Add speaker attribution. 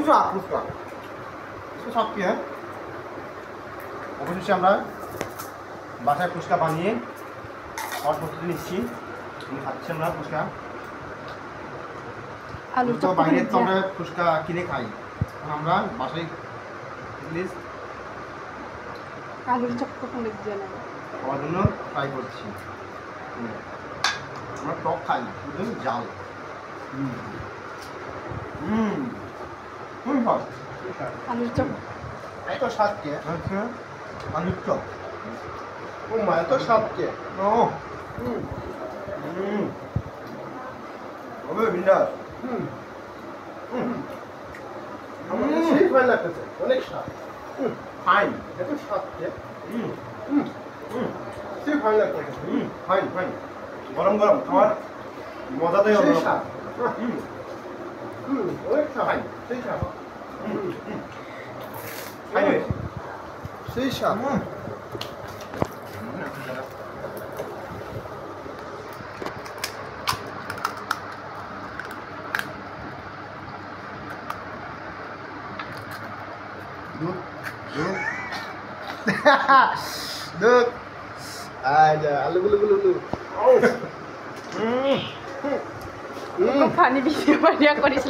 Speaker 1: স্বাদ ফুচকা সব কি হ্যাঁ অবশেষে আমরা বাসায় ফুচকা বানিয়ে খাওয়ার প্রস্তুতি নিচ্ছি খাচ্ছি আমরা ফুচকা
Speaker 2: আলু চপ
Speaker 1: বাইরে তো আমরা ফুচকা কিনে খাই আমরা বাসায় প্লিজ
Speaker 2: আলুর চপ কখন লিখছে না
Speaker 1: খাওয়ার জন্য ট্রাই করছি আমরা টক খাই শুধু জাল
Speaker 2: আলুর চপ
Speaker 1: এত স্বাদ কে আচ্ছা আলুর চপ ও মা এত স্বাদ কে ও হবে বিন্দাস সেই ভালো লাগতেছে অনেক স্বাদ ফাইন এত স্বাদ কে সেই ভালো লাগতেছে ফাইন ফাইন গরম গরম খাওয়ার মজাটাই অন্য স্বাদ অনেক স্বাদ সেই স্বাদ সেই স্বাদ Được. Giờ alu alu alu alu.
Speaker 2: পানি বেশি পানি করিস